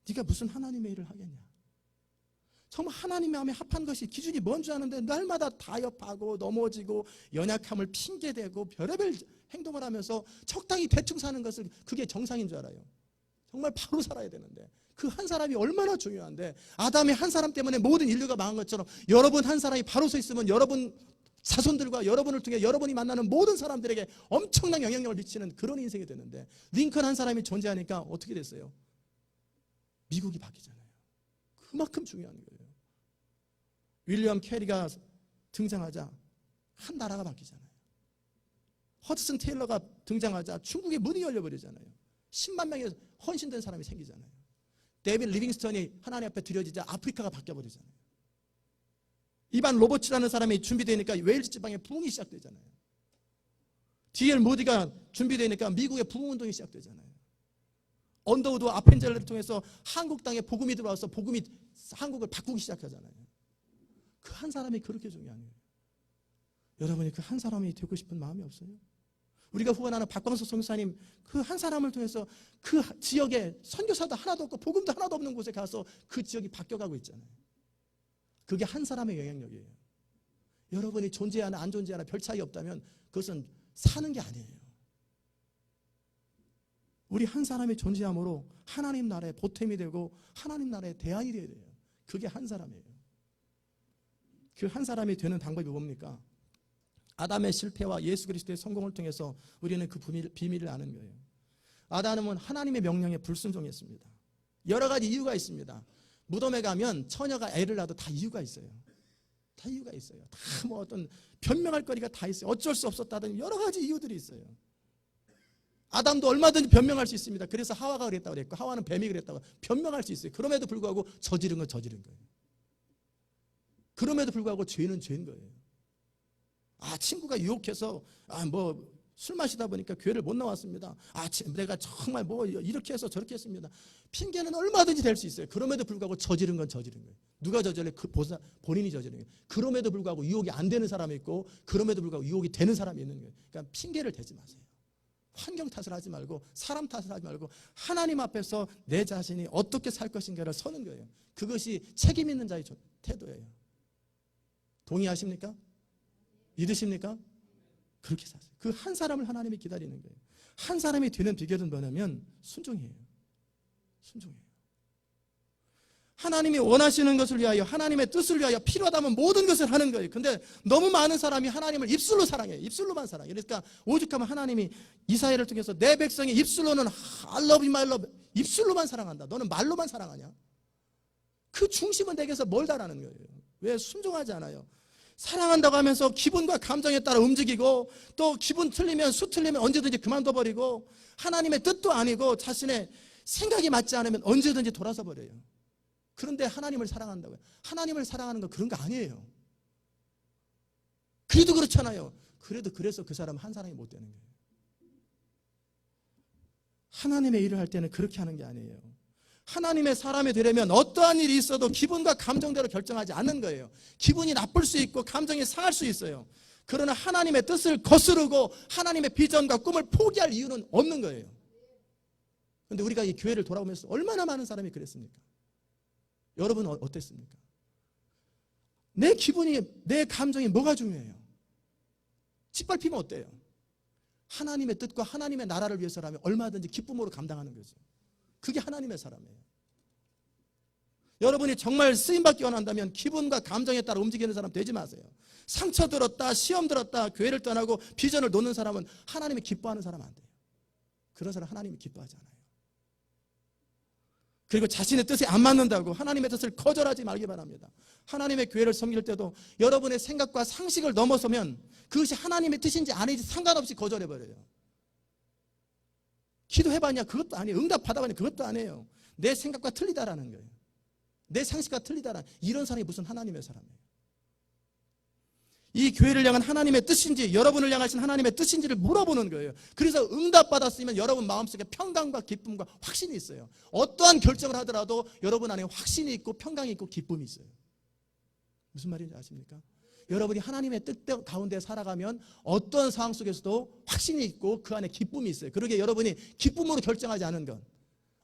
네가 무슨 하나님의 일을 하겠냐. 정말 하나님 마음에 합한 것이 기준이 뭔 줄 아는데 날마다 타협하고 넘어지고 연약함을 핑계대고 별의별 행동을 하면서 적당히 대충 사는 것을 그게 정상인 줄 알아요. 정말 바로 살아야 되는데 그 한 사람이 얼마나 중요한데 아담의 한 사람 때문에 모든 인류가 망한 것처럼 여러분 한 사람이 바로 서 있으면 여러분 자손들과 여러분을 통해 여러분이 만나는 모든 사람들에게 엄청난 영향력을 미치는 그런 인생이 되는데 링컨 한 사람이 존재하니까 어떻게 됐어요? 미국이 바뀌잖아요. 그만큼 중요한 거예요. 윌리엄 캐리가 등장하자 한 나라가 바뀌잖아요. 허드슨 테일러가 등장하자 중국의 문이 열려버리잖아요. 10만 명의 헌신된 사람이 생기잖아요. 데이빗 리빙스턴이 하나님 앞에 드려지자 아프리카가 바뀌어버리잖아요. 이반 로버츠라는 사람이 준비되니까 웨일즈 지방에 부흥이 시작되잖아요. D.L. 모디가 준비되니까 미국의 부흥운동이 시작되잖아요. 언더우드 아펜젤러를 통해서 한국 땅에 복음이 들어와서 복음이 한국을 바꾸기 시작하잖아요. 그 한 사람이 그렇게 중요한 거예요. 여러분이 그 한 사람이 되고 싶은 마음이 없어요? 우리가 후원하는 박광석 선교사님 그 한 사람을 통해서 그 지역에 선교사도 하나도 없고 복음도 하나도 없는 곳에 가서 그 지역이 바뀌어가고 있잖아요. 그게 한 사람의 영향력이에요. 여러분이 존재하나 안 존재하나 별 차이 없다면 그것은 사는 게 아니에요. 우리 한 사람의 존재함으로 하나님 나라의 보탬이 되고 하나님 나라의 대안이 되어야 돼요. 그게 한 사람이에요. 그 한 사람이 되는 방법이 뭡니까? 아담의 실패와 예수 그리스도의 성공을 통해서 우리는 그 비밀을 아는 거예요. 아담은 하나님의 명령에 불순종했습니다. 여러 가지 이유가 있습니다. 무덤에 가면 처녀가 애를 낳아도 다 이유가 있어요. 다 이유가 있어요. 다 뭐 어떤 변명할 거리가 다 있어요. 어쩔 수 없었다든 여러 가지 이유들이 있어요. 아담도 얼마든지 변명할 수 있습니다. 그래서 하와가 그랬다고 그랬고 하와는 뱀이 그랬다고 변명할 수 있어요. 그럼에도 불구하고 저지른 건 저지른 거예요. 그럼에도 불구하고 죄는 죄인 거예요. 친구가 유혹해서 술 마시다 보니까 교회를 못 나왔습니다. 내가 정말 이렇게 해서 저렇게 했습니다. 핑계는 얼마든지 될 수 있어요. 그럼에도 불구하고 저지른 건 저지른 거예요. 누가 저질래? 본인이 저지른 거예요. 그럼에도 불구하고 유혹이 안 되는 사람이 있고 그럼에도 불구하고 유혹이 되는 사람이 있는 거예요. 그러니까 핑계를 대지 마세요. 환경 탓을 하지 말고 사람 탓을 하지 말고 하나님 앞에서 내 자신이 어떻게 살 것인가를 서는 거예요. 그것이 책임 있는 자의 태도예요. 동의하십니까? 믿으십니까? 그렇게 사세요. 그 한 사람을 하나님이 기다리는 거예요. 한 사람이 되는 비결은 뭐냐면 순종이에요. 순종이에요. 하나님이 원하시는 것을 위하여 하나님의 뜻을 위하여 필요하다면 모든 것을 하는 거예요. 근데 너무 많은 사람이 하나님을 입술로 사랑해요. 입술로만 사랑해요. 그러니까 오죽하면 하나님이 이사야를 통해서 내 백성이 입술로는 I love you, my love 입술로만 사랑한다. 너는 말로만 사랑하냐? 그 중심은 내게서 멀다라는 거예요. 왜 순종하지 않아요? 사랑한다고 하면서 기분과 감정에 따라 움직이고 또 기분 틀리면 수 틀리면 언제든지 그만둬버리고 하나님의 뜻도 아니고 자신의 생각이 맞지 않으면 언제든지 돌아서 버려요. 그런데 하나님을 사랑한다고요. 하나님을 사랑하는 건 그런 거 아니에요. 그래도 그렇잖아요. 그래서 그 사람 한 사람이 못 되는 거예요. 하나님의 일을 할 때는 그렇게 하는 게 아니에요. 하나님의 사람이 되려면 어떠한 일이 있어도 기분과 감정대로 결정하지 않는 거예요. 기분이 나쁠 수 있고 감정이 상할 수 있어요. 그러나 하나님의 뜻을 거스르고 하나님의 비전과 꿈을 포기할 이유는 없는 거예요. 그런데 우리가 이 교회를 돌아보면서 얼마나 많은 사람이 그랬습니까? 여러분은 어땠습니까? 내 기분이, 내 감정이 뭐가 중요해요? 짓밟히면 어때요? 하나님의 뜻과 하나님의 나라를 위해서라면 얼마든지 기쁨으로 감당하는 거죠. 그게 하나님의 사람이에요. 여러분이 정말 쓰임받기 원한다면 기분과 감정에 따라 움직이는 사람 되지 마세요. 상처 들었다, 시험 들었다, 교회를 떠나고 비전을 놓는 사람은 하나님이 기뻐하는 사람 안 돼요. 그런 사람 하나님이 기뻐하지 않아요. 그리고 자신의 뜻에 안 맞는다고 하나님의 뜻을 거절하지 말기 바랍니다. 하나님의 교회를 섬길 때도 여러분의 생각과 상식을 넘어서면 그것이 하나님의 뜻인지 아닌지 상관없이 거절해버려요. 기도해봤냐? 그것도 아니에요. 응답받아봤냐? 그것도 아니에요. 내 생각과 틀리다라는 거예요. 내 상식과 틀리다라는, 이런 사람이 무슨 하나님의 사람이에요. 이 교회를 향한 하나님의 뜻인지 여러분을 향하신 하나님의 뜻인지를 물어보는 거예요. 그래서 응답받았으면 여러분 마음속에 평강과 기쁨과 확신이 있어요. 어떠한 결정을 하더라도 여러분 안에 확신이 있고 평강이 있고 기쁨이 있어요. 무슨 말인지 아십니까? 여러분이 하나님의 뜻 가운데 살아가면 어떤 상황 속에서도 확신이 있고 그 안에 기쁨이 있어요. 그러게 여러분이 기쁨으로 결정하지 않은 것,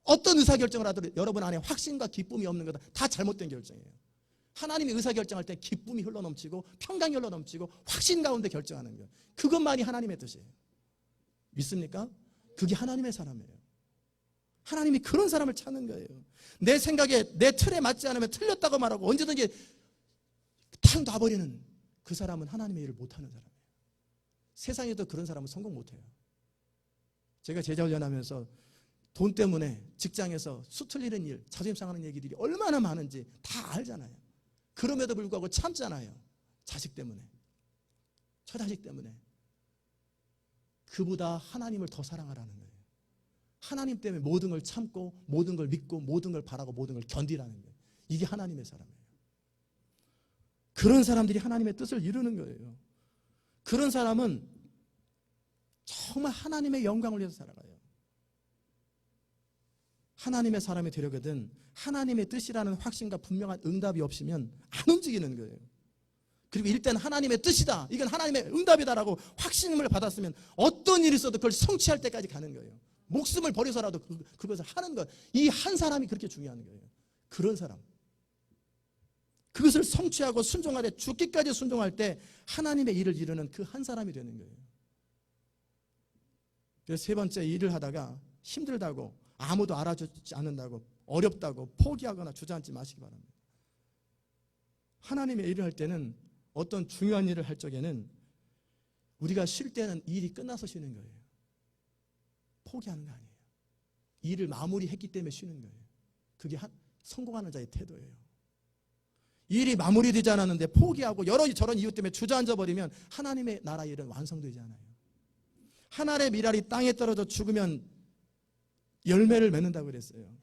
어떤 의사결정을 하더라도 여러분 안에 확신과 기쁨이 없는 것 다 잘못된 결정이에요. 하나님이 의사결정할 때 기쁨이 흘러넘치고 평강이 흘러넘치고 확신 가운데 결정하는 거예요. 그것만이 하나님의 뜻이에요. 믿습니까? 그게 하나님의 사람이에요. 하나님이 그런 사람을 찾는 거예요. 내 생각에 내 틀에 맞지 않으면 틀렸다고 말하고 언제든지 탁 놔버리는 그 사람은 하나님의 일을 못하는 사람이에요. 세상에도 그런 사람은 성공 못해요. 제가 제자훈련하면서 돈 때문에 직장에서 수틀리는 일, 자존심 상하는 얘기들이 얼마나 많은지 다 알잖아요. 그럼에도 불구하고 참잖아요. 자식 때문에, 처자식 때문에. 그보다 하나님을 더 사랑하라는 거예요. 하나님 때문에 모든 걸 참고 모든 걸 믿고 모든 걸 바라고 모든 걸 견디라는 거예요. 이게 하나님의 사람이에요. 그런 사람들이 하나님의 뜻을 이루는 거예요. 그런 사람은 정말 하나님의 영광을 위해서 살아가요. 하나님의 사람이 되려거든 하나님의 뜻이라는 확신과 분명한 응답이 없으면 안 움직이는 거예요. 그리고 일단 하나님의 뜻이다, 이건 하나님의 응답이다라고 확신을 받았으면 어떤 일이 있어도 그걸 성취할 때까지 가는 거예요. 목숨을 버려서라도 그것을 하는 것. 이 한 사람이 그렇게 중요한 거예요. 그런 사람, 그것을 성취하고 순종하되 죽기까지 순종할 때 하나님의 일을 이루는 그 한 사람이 되는 거예요. 그래서 세 번째, 일을 하다가 힘들다고 아무도 알아주지 않는다고 어렵다고 포기하거나 주저앉지 마시기 바랍니다. 하나님의 일을 할 때는, 어떤 중요한 일을 할 적에는 우리가 쉴 때는 일이 끝나서 쉬는 거예요. 포기하는 거 아니에요. 일을 마무리했기 때문에 쉬는 거예요. 그게 성공하는 자의 태도예요. 일이 마무리되지 않았는데 포기하고 저런 이유 때문에 주저앉아 버리면 하나님의 나라 일은 완성되지 않아요. 하나님의 미랄이 땅에 떨어져 죽으면 열매를 맺는다고 그랬어요.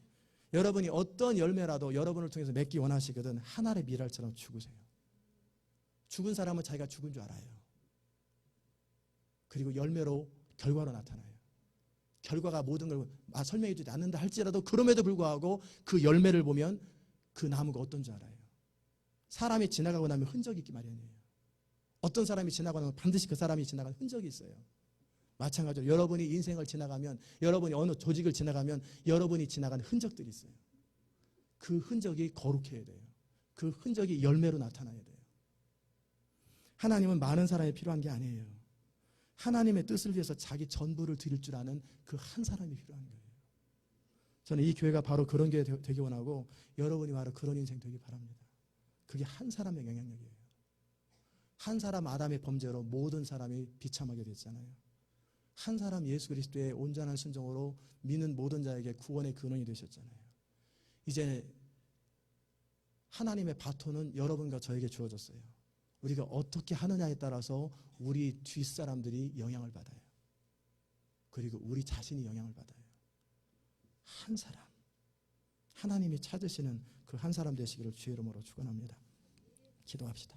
여러분이 어떤 열매라도 여러분을 통해서 맺기 원하시거든 하나님의 미랄처럼 죽으세요. 죽은 사람은 자기가 죽은 줄 알아요. 그리고 열매로, 결과로 나타나요. 결과가 모든 걸 설명해 주지 않는다 할지라도 그럼에도 불구하고 그 열매를 보면 그 나무가 어떤 줄 알아요. 사람이 지나가고 나면 흔적이 있기 마련이에요. 어떤 사람이 지나고 나면 반드시 그 사람이 지나간 흔적이 있어요. 마찬가지로 여러분이 인생을 지나가면, 여러분이 어느 조직을 지나가면 여러분이 지나간 흔적들이 있어요. 그 흔적이 거룩해야 돼요. 그 흔적이 열매로 나타나야 돼요. 하나님은 많은 사람이 필요한 게 아니에요. 하나님의 뜻을 위해서 자기 전부를 드릴 줄 아는 그 한 사람이 필요한 거예요. 저는 이 교회가 바로 그런 교회 되기 원하고 여러분이 바로 그런 인생 되기 바랍니다. 그게 한 사람의 영향력이에요. 한 사람 아담의 범죄로 모든 사람이 비참하게 됐잖아요. 한 사람 예수 그리스도의 온전한 순종으로 믿는 모든 자에게 구원의 근원이 되셨잖아요. 이제 하나님의 바톤은 여러분과 저에게 주어졌어요. 우리가 어떻게 하느냐에 따라서 우리 뒷사람들이 영향을 받아요. 그리고 우리 자신이 영향을 받아요. 한 사람, 하나님이 찾으시는 그 한 사람 되시기를 주의 이름으로 축원합니다. 기도합시다.